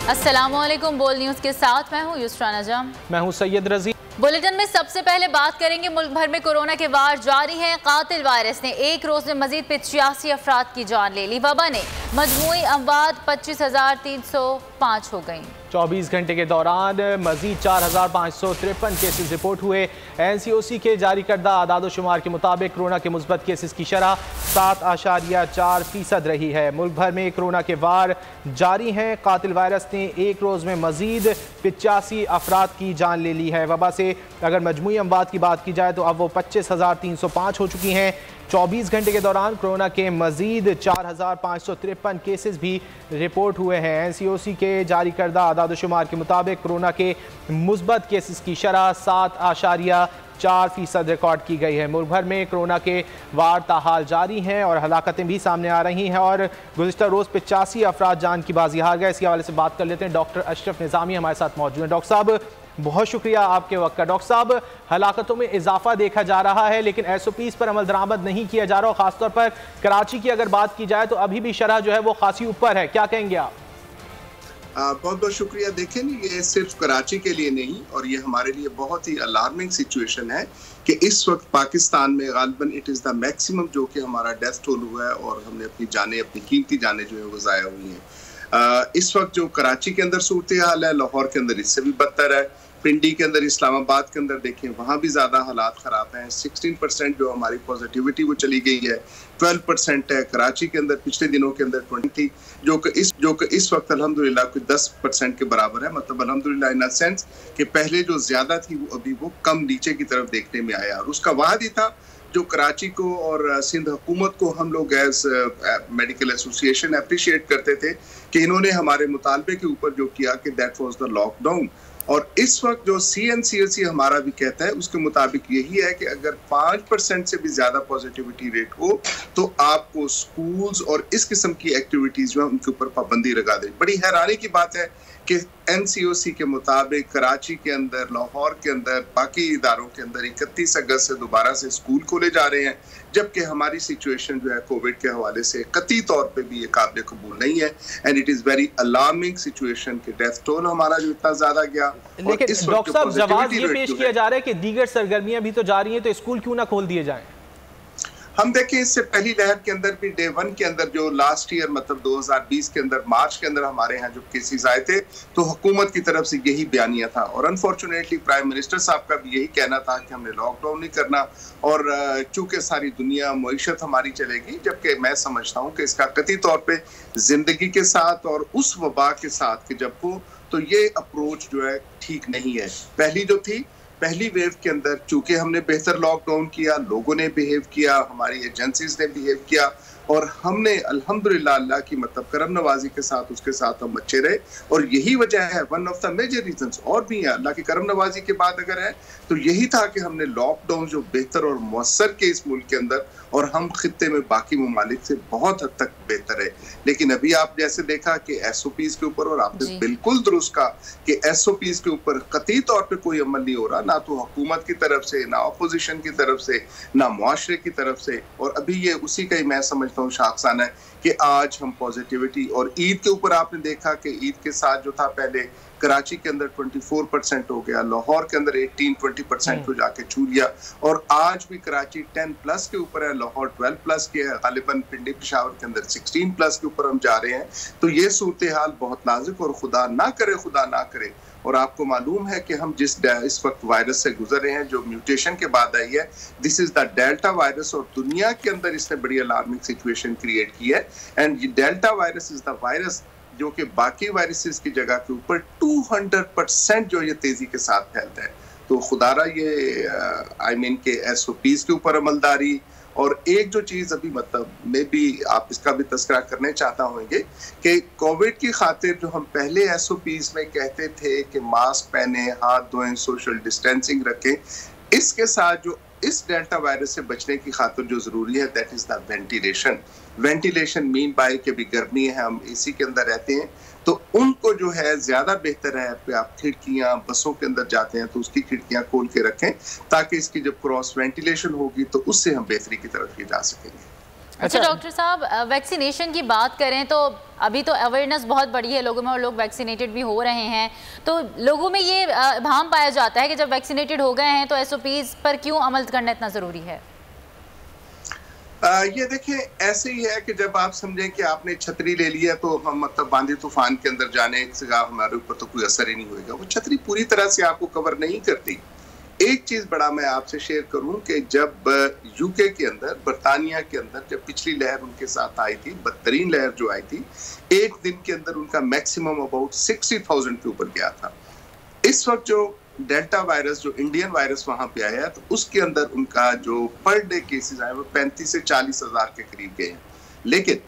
अस्सलामुअलैकुम। बोल न्यूज़ के साथ मैं हूँ युसरा नजम। मैं हूँ सैयद रजी। बुलेटिन में सबसे पहले बात करेंगे, मुल्क भर में कोरोना के वार जारी हैं। कातिल वायरस ने एक रोज में मजीद 85 अफराद की जान ले ली। वबा ने मजमूई अमवात 25,305 हो गई। 24 घंटे के दौरान मजीद 4,553 केसेस रिपोर्ट हुए। NCOC के जारी करदा आदादोशुमार के मुताबिक कोरोना के मुस्बत केसेस की शरह 7.4% रही है। मुल्क भर में कोरोना के वार जारी हैं। कातिल वायरस ने एक रोज़ में मजीद 85 अफराद की जान ले ली है। वबा से अगर मजमूई अमवात की बात की जाए तो अब वो 25,305 हो चुकी हैं। 24 घंटे के दौरान कोरोना के मजीद 4,553 केसेस भी रिपोर्ट हुए हैं। NCOC के जारी करदा आदादोशुमार के मुताबिक कोरोना के मुस्बत केसेस की शरह 7.4% रिकॉर्ड की गई है। मुल्क भर में कोरोना के वार ताहाल जारी हैं और हलाकतें भी सामने आ रही हैं और गुज़िश्ता रोज़ 85 अफराद जान की बाजी हार गए। इसके हवाले से बात कर लेते हैं। डॉक्टर अशरफ निज़ामी हमारे साथ मौजूद हैं। डॉक्टर साहब, बहुत शुक्रिया आपके वक्त का। डॉक्टर साहब, हलाकतों में इजाफा देखा जा रहा है लेकिन SOPs पर अमल दरामद नहीं किया जा रहा और ख़ासतौर पर कराची की अगर बात की जाए तो अभी भी शरह जो है वो खासी ऊपर है। क्या कहेंगे आप? बहुत बहुत शुक्रिया। देखें, ये सिर्फ कराची के लिए नहीं और ये हमारे लिए बहुत ही अलार्मिंग सिचुएशन है कि इस वक्त पाकिस्तान में गालिबन इट इज़ द मैक्सिमम जो कि हमारा डेथ टोल हुआ है और हमने अपनी कीमती जानें जो है वो ज़ाया हुई हैं। इस वक्त जो कराची के अंदर सूरत हाल है, लाहौर के अंदर इससे भी बदतर है, पिंडी के अंदर, इस्लामाबाद के अंदर देखें वहाँ भी ज़्यादा हालात ख़राब हैं। 16% जो हमारी पॉजिटिविटी वो चली गई है, 12% है कराची के अंदर। पिछले दिनों के अंदर 20 थी जो कि इस वक्त अल्हम्दुलिल्लाह कोई 10% के बराबर है। मतलब अल्हम्दुलिल्लाह इन अ सेंस कि पहले जो ज़्यादा थी वो अभी वो कम नीचे की तरफ देखने में आया और उसका वाद ही था जो कराची को और सिंध हुकूमत को हम लोग एज मेडिकल एसोसिएशन अप्रिशिएट करते थे कि इन्होंने हमारे मुतालबे के ऊपर जो किया कि दैट वाज द लॉकडाउन। और इस वक्त जो CNCOC हमारा भी कहता है उसके मुताबिक यही है कि अगर 5% से भी ज्यादा पॉजिटिविटी रेट हो तो आपको स्कूल्स और इस किस्म की एक्टिविटीज में उनके ऊपर पाबंदी लगा दे। बड़ी हैरानी की बात है कि NCOC के मुताबिक कराची के अंदर, लाहौर के अंदर, बाकी इदारों के अंदर 31 अगस्त से दोबारा से स्कूल खोले जा रहे हैं, जबकि हमारी सिचुएशन जो है कोविड के हवाले से कतई तौर पे भी ये काबिल कबूल नहीं है। And it is very alarming situation कि डेथ टोल हमारा जो इतना ज़्यादा गया। लेकिन डॉक्टर साहब, जवाब ये पेश किया जा रहा है कि दीगर सरगर्मियां भी तो जारी हैं, तो स्कूल क्यों ना खोल दिए जाएं? हम देखें, इससे पहली लहर के अंदर भी डे 1 के अंदर जो लास्ट ईयर मतलब 2020 के अंदर मार्च के अंदर हमारे यहाँ जो केसेस आए थे तो हुकूमत की तरफ से यही बयानिया था और अनफॉर्चुनेटली प्राइम मिनिस्टर साहब का भी यही कहना था कि हमने लॉकडाउन नहीं करना और चूंकि सारी दुनिया मईशत हमारी चलेगी, जबकि मैं समझता हूँ कि इसका कतई तौर पर जिंदगी के साथ और उस वबा के साथ कि जब हो तो ये अप्रोच जो है ठीक नहीं है। पहली वेव के अंदर चूंकि हमने बेहतर लॉकडाउन किया, लोगों ने बिहेव किया, हमारी एजेंसीज ने बिहेव किया और हमने अल्हम्दुलिल्लाह अल्लाह की मतलब करम नवाजी के साथ उसके साथ हम अच्छे रहे और यही वजह है, one of the major reasons और भी है अल्लाह की करम नवाजी के बाद अगर है तो यही था कि हमने लॉकडाउन जो बेहतर और मौसर के इस मुल्क के अंदर और हम खित्ते में बाकी ममालिक से बहुत हद तक बेहतर है। लेकिन अभी आप जैसे देखा कि SOPs के ऊपर, और आपने बिल्कुल दुरुस्त कहा कि SOPs के ऊपर कतई तौर पे कोई अमल नहीं हो रहा, ना तो हुकूमत की तरफ से, ना अपोजिशन की तरफ से, ना मुआशरे की तरफ से। और अभी ये उसी का ही मैं समझता हूँ शाखसान है कि आज हम पॉजिटिविटी और ईद के ऊपर आपने देखा कि ईद के साथ जो था पहले कराची के अंदर 24% हो गया, लाहौर के अंदर 18-20% को जाके छू लिया और आज भी कराची 10+ के ऊपर है, लाहौर 12+ के है, गालिबन पिंडी पेशावर के अंदर 16+ के ऊपर हम जा रहे हैं। तो ये सूरत हाल बहुत नाजुक और खुदा ना करे और आपको मालूम है कि हम जिस इस वक्त वायरस से गुजर रहे हैं जो म्यूटेशन के बाद आई है, this is the delta virus और दुनिया के अंदर इसने बड़ी अलार्मिंग सिचुएशन क्रिएट की है। एंड ये delta virus is the virus जो कि बाकी वायरसेस की जगह के ऊपर 200% जो ये तेजी के साथ फैलता है। तो खुदारा ये आई मीन के SOPs के ऊपर अमलदारी और एक जो चीज अभी मतलब मैं भी आप इसका भी तस्करा करने चाहता होंगे कि कोविड की खातिर जो हम पहले SOPs में कहते थे कि मास्क पहने, हाथ धोएं, सोशल डिस्टेंसिंग रखें, इसके साथ जो इस डेल्टा वायरस से बचने की खातिर जो जरूरी है that is the ventilation mean by के भी गर्मी है, हम AC के अंदर रहते हैं तो उनको जो है ज्यादा बेहतर है कि आप खिड़कियां, बसों के अंदर जाते हैं तो उसकी खिड़कियां खोल के रखें ताकि इसकी जब क्रॉस वेंटिलेशन होगी तो उससे हम बेहतरी की तरफ ही जा सकेंगे। अच्छा डॉक्टर साहब, वैक्सीनेशन की बात करें तो अभी तो अवेयरनेस बहुत बड़ी है लोगों में और लोग वैक्सीनेटेड भी हो रहे हैं, तो लोगों में ये भ्रम पाया जाता है कि जब वैक्सीनेटेड हो गए हैं तो SOPs पर क्यों अमल करना इतना ज़रूरी है? ये देखिए, ऐसे ही है कि जब आप समझें कि आपने छतरी ले लिया तो हम मतलब बांदी तूफान के अंदर जाने से हमारे ऊपर तो कोई असर ही नहीं होगा। वो छतरी पूरी तरह से आपको कवर नहीं करती। एक चीज बड़ा मैं आपसे शेयर करूं कि जब यूके के अंदर, बरतानिया के अंदर जब पिछली लहर उनके साथ आई थी, बदतरीन लहर जो आई थी, एक दिन के अंदर उनका मैक्सिमम अबाउट 60,000 के ऊपर गया था। इस वक्त जो डेल्टा वायरस, जो इंडियन वायरस वहां पे आया, तो उसके अंदर उनका जो पर डे केसेस आए वो 35 से 40 हजार के करीब गए हैं। लेकिन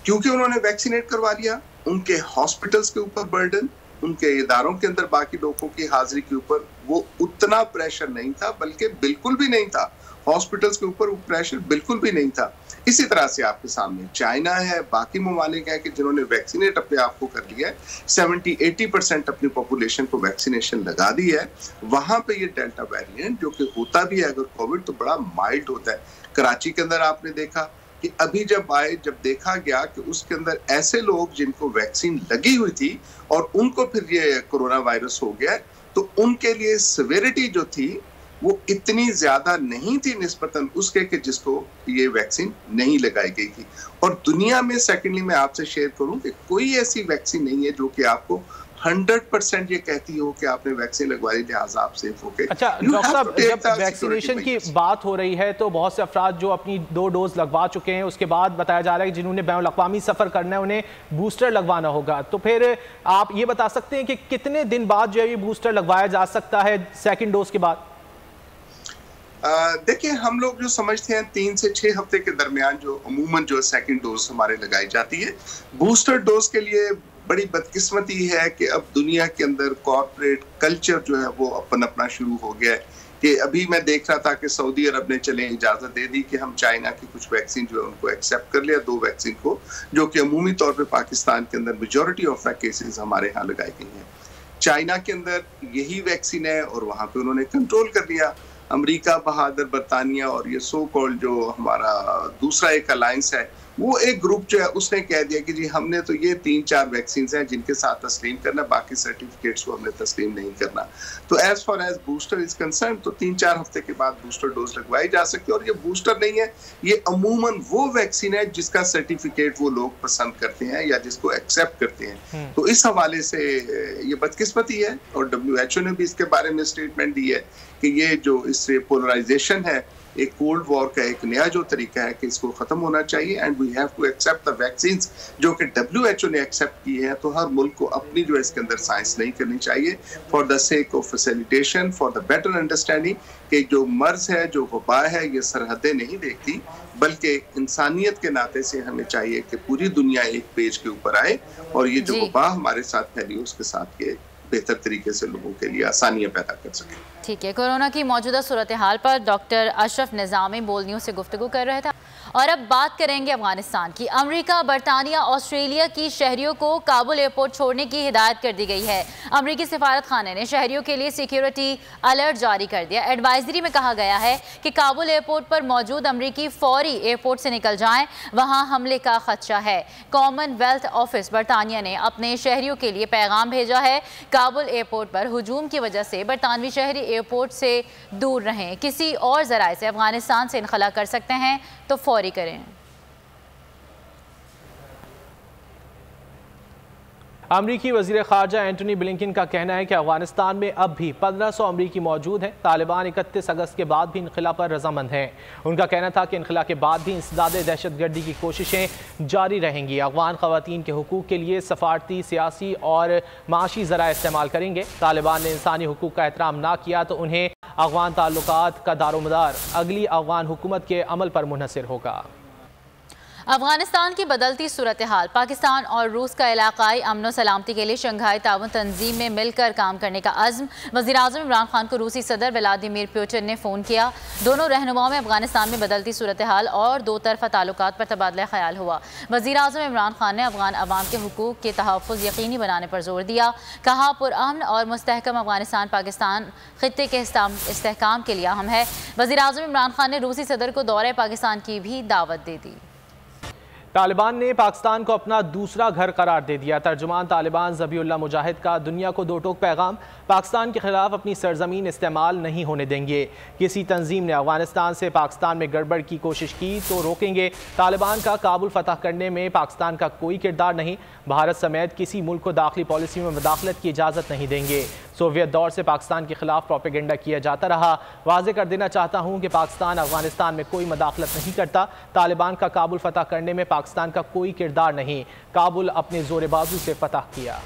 क्योंकि उन्होंने वैक्सीनेट करवा लिया, उनके हॉस्पिटल्स के ऊपर बर्डन, उनके इदारों के अंदर बाकी लोगों की हाजिरी के ऊपर वो उतना प्रेशर नहीं था, बल्कि बिल्कुल भी नहीं था। हॉस्पिटल्स के ऊपर वो प्रेशर बिल्कुल भी नहीं था। इसी तरह से आपके सामने चाइना है, बाकी ममालिक हैं कि जिन्होंने वैक्सीनेट अपने आप को कर लिया है, 70-80% अपनी पॉपुलेशन को वैक्सीनेशन लगा दी है। वहां पे ये डेल्टा वेरिएंट जो कि होता भी है अगर कोविड तो बड़ा माइल्ड होता है। कराची के अंदर आपने देखा कि अभी जब देखा गया कि उसके अंदर ऐसे लोग जिनको वैक्सीन लगी हुई थी और उनको फिर ये कोरोना वायरस हो गया, तो उनके लिए सिवियरिटी जो थी वो इतनी ज्यादा नहीं थी निस्बतन उसके कि जिसको ये वैक्सीन नहीं लगाई गई थी। और दुनिया में सेकेंडली मैं आपसे शेयर करूं कि कोई ऐसी वैक्सीन नहीं है जो कि आपको 100% ये कहती हो कि आपने वैक्सीन लगवा ली लिहाजा आप सेफ हो गए। अच्छा डॉक्टर साहब, जब वैक्सीनेशन की बात हो रही है तो बहुत से अफराद जो अपनी 2 डोज लगवा चुके हैं, उसके बाद बताया जा रहा है कि जिन्होंने बैनुल अक़वामी सफर करना है उन्हें बूस्टर लगवाना होगा, तो फिर आप ये बता सकते हैं कि कितने दिन बाद जो है ये बूस्टर लगवाया जा सकता है सेकेंड डोज के बाद? देखिए, हम लोग जो समझते हैं 3 से 6 हफ्ते के दरमियान जो अमूमन जो सेकंड डोज हमारे लगाई जाती है। बूस्टर डोज के लिए बड़ी बदकिस्मती है कि अब दुनिया के अंदर कॉर्पोरेट कल्चर जो है वो अपना शुरू हो गया है कि अभी मैं देख रहा था कि सऊदी अरब ने चले इजाजत दे दी कि हम चाइना की कुछ वैक्सीन जो है उनको एक्सेप्ट कर लिया, 2 वैक्सीन को, जो कि अमूमी तौर पे पाकिस्तान के अंदर मेजॉरिटी ऑफ केसेस हमारे यहाँ लगाई गई हैं। चाइना के अंदर यही वैक्सीन है और वहां पे उन्होंने कंट्रोल कर लिया। अमेरिका बहादुर, बरतानिया और ये सो कॉल्ड जो हमारा दूसरा एक अलायंस है, वो एक ग्रुप जो है उसने कह दिया कि जी हमने तो ये 3-4 वैक्सीन हैं जिनके साथ तस्लीम करना, बाकी सर्टिफिकेट्स को हमने तस्लीम नहीं करना। तो as far as booster is concern तो 3-4 हफ्ते के बाद बूस्टर डोज लगवाई जा सकती है। और ये बूस्टर नहीं है, ये अमूमन वो वैक्सीन है जिसका सर्टिफिकेट वो लोग पसंद करते हैं या जिसको एक्सेप्ट करते हैं। तो इस हवाले से ये बदकिस्मती है और WHO ने भी इसके बारे में स्टेटमेंट दी है कि ये जो इससे पोलराइजेशन है, एक कोल्ड वॉर का एक नया जो तरीका है कि इसको खत्म होना चाहिए and we have to accept the vaccines जो कि WHO ने एक्सेप्ट की है। तो हर मुल्क को अपनी जो इसके अंदर साइंस नहीं करनी चाहिए for the sake of facilitation, for the better understanding कि जो मर्ज है, जो वबा है, ये सरहदें नहीं देखती, बल्कि इंसानियत के नाते से हमें चाहिए कि पूरी दुनिया एक पेज के ऊपर आए और ये जो वबा हमारे साथ फैली उसके साथ ये बेहतर तरीके से लोगों के लिए आसानियां पैदा कर सके। ठीक है, कोरोना की मौजूदा सूरत हाल पर डॉक्टर अशरफ निज़ामी बोल न्यूज़ से गुफ्तगू कर रहे थे। और अब बात करेंगे अफगानिस्तान की। अमेरिका, बरतानिया, ऑस्ट्रेलिया की शहरियों को काबुल एयरपोर्ट छोड़ने की हिदायत कर दी गई है। अमेरिकी सिफारत खाने ने शहरियों के लिए सिक्योरिटी अलर्ट जारी कर दिया। एडवाइजरी में कहा गया है कि काबुल एयरपोर्ट पर मौजूद अमरीकी फौरी एयरपोर्ट से निकल जाएं, वहां हमले का खदशा है। कॉमनवेल्थ ऑफिस बरतानिया ने अपने शहरियों के लिए पैगाम भेजा है, काबुल एयरपोर्ट पर हुजूम की वजह से बरतानवी शहरी एयरपोर्ट से दूर रहें। किसी और जराए से अफगानिस्तान से इनखला कर सकते हैं तो फौरी करें। अमरीकी वज़ीर ख़ारजा एंटनी ब्लिंकन का कहना है कि अफगानिस्तान में अब भी 1500 अमरीकी मौजूद हैं। तालिबान 31 अगस्त के बाद भी इनखला पर रजामंद हैं। उनका कहना था कि इनखला के बाद भी इंसदाद दहशतगर्दी की कोशिशें जारी रहेंगी। अफगान ख़वातीन के हुकूक़ के लिए सफारती, सियासी और माशी ज़राए इस्तेमाल करेंगे। तालिबान ने इंसानी हुकूक़ का एहतराम ना किया तो उन्हें अफगान ताल्लुकात का दारोमदार अगली अफगान हुकूमत के अमल पर मुनहसर होगा। अफगानिस्तान की बदलती सूरत हाल, पाकिस्तान और रूस का इलाकाई अमन व सलामती के लिए शंघाई ताउन तंजीम में मिलकर काम करने का अज़्म। वज़ीर-ए-आज़म इमरान खान को रूसी सदर व्लादिमीर पुतिन ने फ़ोन किया। दोनों रहनुमाओं में अफगानिस्तान में बदलती सूरत हाल और दो तरफ़ा ताल्लुकात पर तबादला ख्याल हुआ। वज़ीर-ए-आज़म इमरान खान ने अफगान अवाम के हुकूक के तहफ़्फ़ुज़ यकीनी बनाने पर जोर दिया। कहा, पुरअमन और मुस्तहकम अफगानिस्तान पाकिस्तान खित्ते के इस्तेहकाम के लिए अहम है। वज़ीर-ए-आज़म इमरान खान ने रूसी सदर को दौरे पाकिस्तान की भी दावत दे दी। तालिबान ने पाकिस्तान को अपना दूसरा घर करार दे दिया। तर्जुमान तालिबान ज़बीउल्लाह मुजाहिद का दुनिया को दो टोक पैगाम, पाकिस्तान के खिलाफ अपनी सरजमीन इस्तेमाल नहीं होने देंगे। किसी तंजीम ने अफगानिस्तान से पाकिस्तान में गड़बड़ की कोशिश की तो रोकेंगे। तालिबान का काबुल फतह करने में पाकिस्तान का कोई किरदार नहीं। भारत समेत किसी मुल्क को दाखिली पॉलिसी में मुदाखलत की इजाज़त नहीं देंगे। सोवियत दौर से पाकिस्तान के खिलाफ प्रोपेगेंडा किया जाता रहा। वाज़ेह कर देना चाहता हूँ कि पाकिस्तान अफगानिस्तान में कोई मुदाखलत नहीं करता। तालिबान का काबुल फतह करने में पाकिस्तान का कोई किरदार नहीं। काबुल अपने जोर बाजू से फतह किया।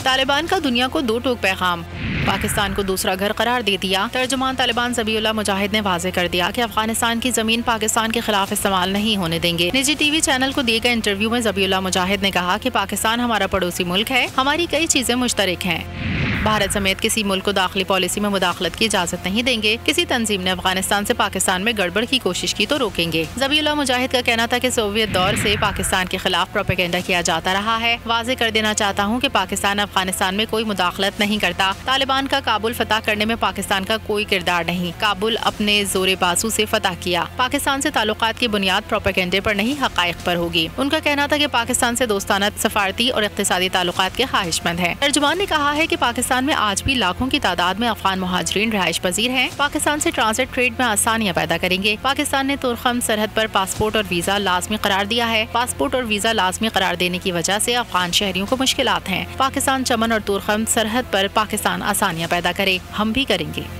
तालिबान का दुनिया को दो टोक पैगाम, पाकिस्तान को दूसरा घर करार दे दिया। तर्जुमान तालिबान ज़बीउल्लाह मुजाहिद ने वाज़ेह कर दिया कि अफगानिस्तान की जमीन पाकिस्तान के खिलाफ इस्तेमाल नहीं होने देंगे। निजी टीवी चैनल को दिए गए इंटरव्यू में ज़बीउल्लाह मुजाहिद ने कहा कि पाकिस्तान हमारा पड़ोसी मुल्क है, हमारी कई चीजें मुश्तरक हैं। भारत समेत किसी मुल्क को दाखिली पॉलिसी में मुदाखलत की इजाजत नहीं देंगे। किसी तंजीम ने अफगानिस्तान से पाकिस्तान में गड़बड़ की कोशिश की तो रोकेंगे। ज़बीउल्लाह मुजाहिद का कहना था कि सोवियत दौर से पाकिस्तान के खिलाफ प्रोपेगेंडा किया जाता रहा है। वाज़ेह कर देना चाहता हूँ कि पाकिस्तान अफगानिस्तान में कोई मुदाखलत नहीं करता। तालिबान का काबुल फतह करने में पाकिस्तान का कोई किरदार नहीं। काबुल अपने जोरे बाजू से फतह किया। पाकिस्तान से ताल्लुकात की बुनियाद प्रोपेगेंडे पर नहीं, हक़ाइक़ पर होगी। उनका कहना था कि पाकिस्तान से दोस्ताना, सफारती और इक़्तिसादी ताल्लुकात के ख्वाहिशमंद है। तर्जुमान ने कहा है कि पाकिस्तान में आज भी लाखों की तादाद में अफगान मुहाजिरीन रिहाइश पजीर हैं। पाकिस्तान से ट्रांजिट ट्रेड में आसानियां पैदा करेंगे। पाकिस्तान ने तुर्खम सरहद पर पासपोर्ट और वीजा लाजमी करार दिया है। पासपोर्ट और वीजा लाजमी करार देने की वजह से अफगान शहरियों को मुश्किलात हैं। पाकिस्तान चमन और तुर्खम सरहद पर पाकिस्तान आसानियां पैदा करे, हम भी करेंगे।